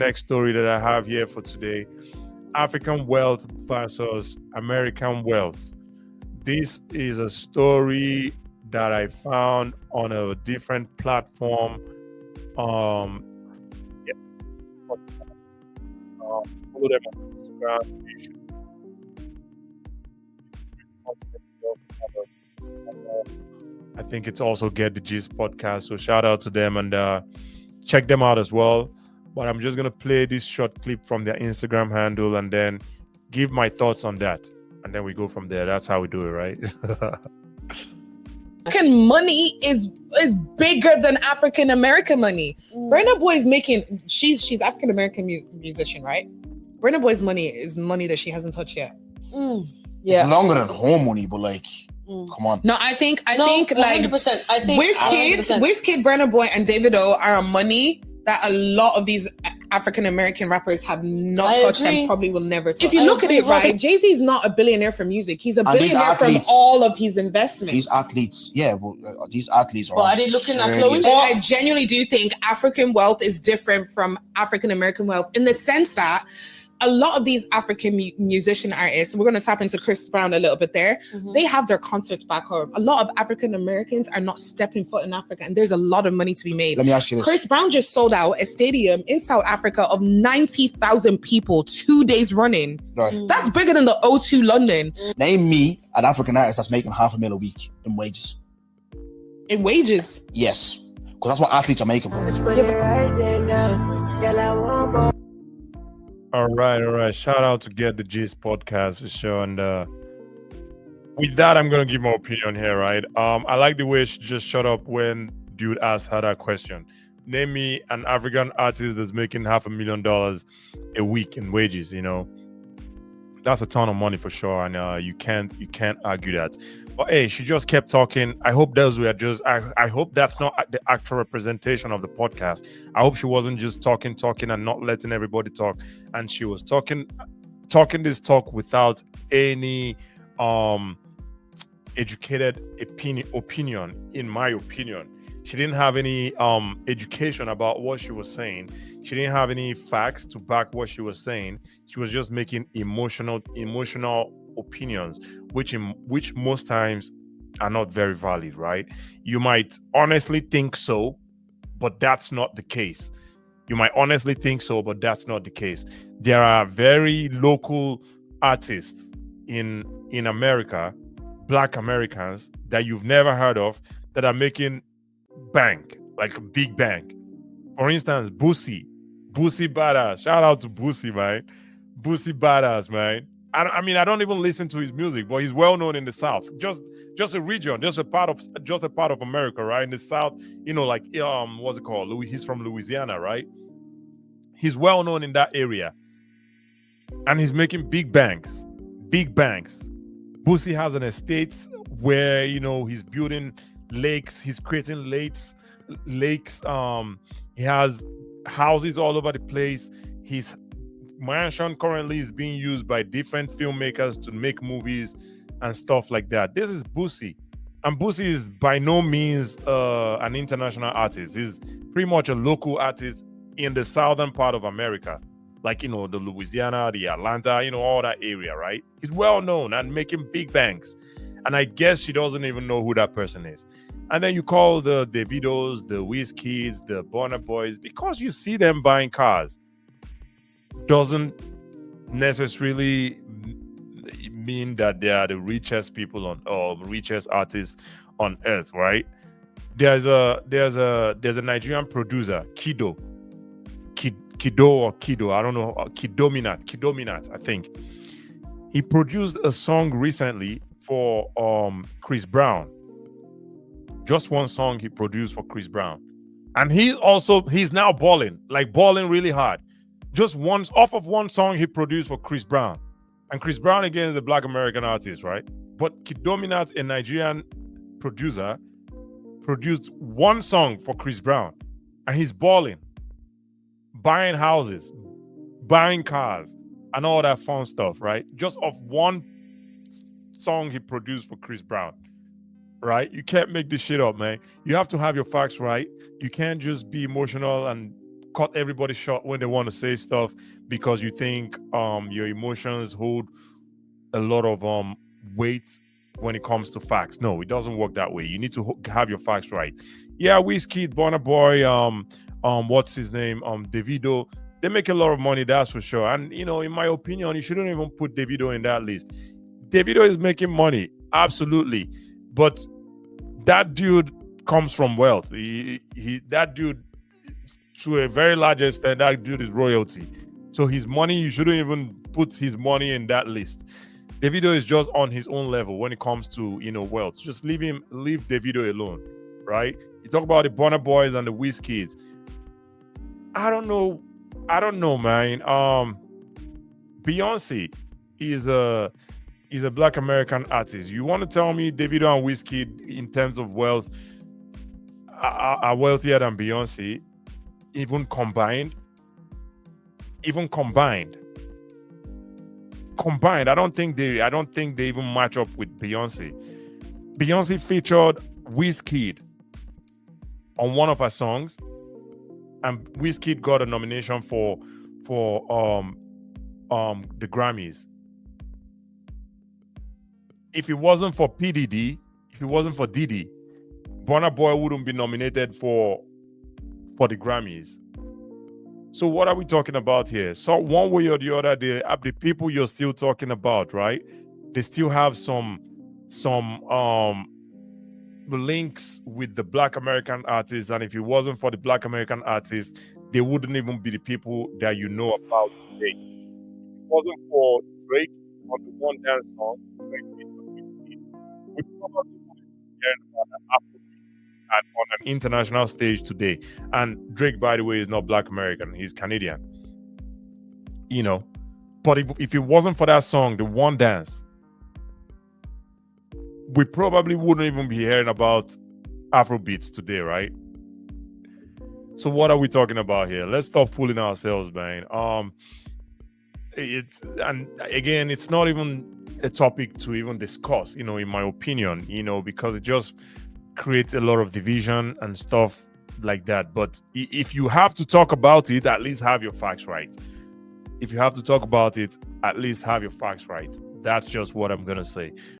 next story that I have here for today: African wealth versus American wealth. This is a story that I found on a different platform. Um, yeah, follow them on Instagram. You should I think it's also Get the Gist podcast. So shout out to them and check them out as well. But I'm just gonna play this short clip from their Instagram handle and then give my thoughts on that, and then we go from there. That's how we do it, right? African money is bigger than African American money. Burna Boy is making. She's African American musician, right? Burna Boy's money is money that she hasn't touched yet. Yeah, it's longer than home money, but like, come on. No, I think like 100%. I think Wizkid, Burna Boy, and Davido are on money that a lot of these African American rappers have not touched and probably will never touch. If you look at it, right, Jay-Z is not a billionaire from music. He's a billionaire from all of his investments. These athletes, these athletes are. But are they looking at Chloe? I genuinely do think African wealth is different from African American wealth in the sense that a lot of these African musician artists, we're going to tap into Chris Brown a little bit there. They have their concerts back home. A lot of African Americans are not stepping foot in Africa, and there's a lot of money to be made. Let me ask you this. Chris Brown just sold out a stadium in South Africa of 90,000 people 2 days running. Right. That's bigger than the O2 London. Name me an African artist that's making $500,000 a week in wages. In wages? Yes, because that's what athletes are making. All right. Shout out to Get the Gist podcast for sure. And with that, I'm gonna give my opinion here, right? I like the way she just shut up when dude asked her that question. Name me an African artist that's making $500,000 a week in wages. You know, that's a ton of money for sure, and you can't argue that. But hey, she just kept talking. I hope those were just. I hope that's not the actual representation of the podcast. I hope she wasn't just talking and not letting everybody talk, and she was talking this talk without any educated opinion. In my opinion, she didn't have any education about what she was saying. She didn't have any facts to back what she was saying. She was just making emotional opinions, which most times are not very valid, right? You might honestly think so, but that's not the case. There are very local artists in America, Black Americans that you've never heard of that are making bank, like a big bank. For instance, Boosie Badass. Shout out to Boosie, man. Boosie Badass, man. I don't even listen to his music, but he's well known in the South. Just a region, just a part of America, right? In the South, like what's it called? He's from Louisiana, right? He's well known in that area, and he's making big banks. Boosie has an estate where he's building lakes. He's creating lakes. He has houses all over the place. His mansion currently is being used by different filmmakers to make movies and stuff like that. This is Boosie, and Boosie is by no means an international artist. He's pretty much a local artist in the southern part of America, like the Louisiana, the Atlanta, all that area, right? He's well known and making big banks, and I guess she doesn't even know who that person is. And then you call the Davidos, the Wizkids, the Burna Boys, because you see them buying cars, doesn't necessarily mean that they are the richest people or richest artists on earth, right? There's a Nigerian producer, Kido or Kido, I don't know, Kidominat, I think. He produced a song recently for Chris Brown. Just one song he produced for Chris Brown. And he's now balling really hard. Just off of one song he produced for Chris Brown. And Chris Brown, again, is a Black American artist, right? But Kidominat, a Nigerian producer, produced one song for Chris Brown. And he's balling. Buying houses, buying cars, and all that fun stuff, right? Just off one song he produced for Chris Brown. Right? You can't make this shit up, man. You have to have your facts right. You can't just be emotional and cut everybody short when they want to say stuff because you think your emotions hold a lot of weight when it comes to facts. No, it doesn't work that way. You need to have your facts right. Yeah, Wizkid, Burna Boy, what's his name, Davido, they make a lot of money, that's for sure. And in my opinion, you shouldn't even put Davido in that list. Davido is making money, absolutely, but that dude comes from wealth. That dude, to a very large extent, that dude is royalty. So his money, you shouldn't even put his money in that list. Davido is just on his own level when it comes to wealth. Just leave Davido alone, right? You talk about the Burna Boys and the Wizkids. I don't know, man. Beyonce is a Black American artist. You want to tell me Davido and Wizkid, in terms of wealth, are wealthier than Beyonce, even combined? I don't think they even match up with Beyonce. Beyonce featured Wizkid on one of her songs, and Wizkid got a nomination for the Grammys. If it wasn't for Diddy, Burna Boy wouldn't be nominated for the Grammys. So what are we talking about here? So one way or the other, the people you're still talking about, right? They still have some links with the Black American artists, and if it wasn't for the Black American artists, they wouldn't even be the people that you know about today. If it wasn't for Drake on the One Dance song, we probably wouldn't be hearing about the Afrobeat on an international stage today. And Drake, by the way, is not Black American; he's Canadian. But if it wasn't for that song, the One Dance, we probably wouldn't even be hearing about Afrobeats today, right? So what are we talking about here? Let's stop fooling ourselves, man. It's not even a topic to even discuss, in my opinion, because it just creates a lot of division and stuff like that. But if you have to talk about it, at least have your facts right. If you have to talk about it, at least have your facts right. That's just what I'm gonna say.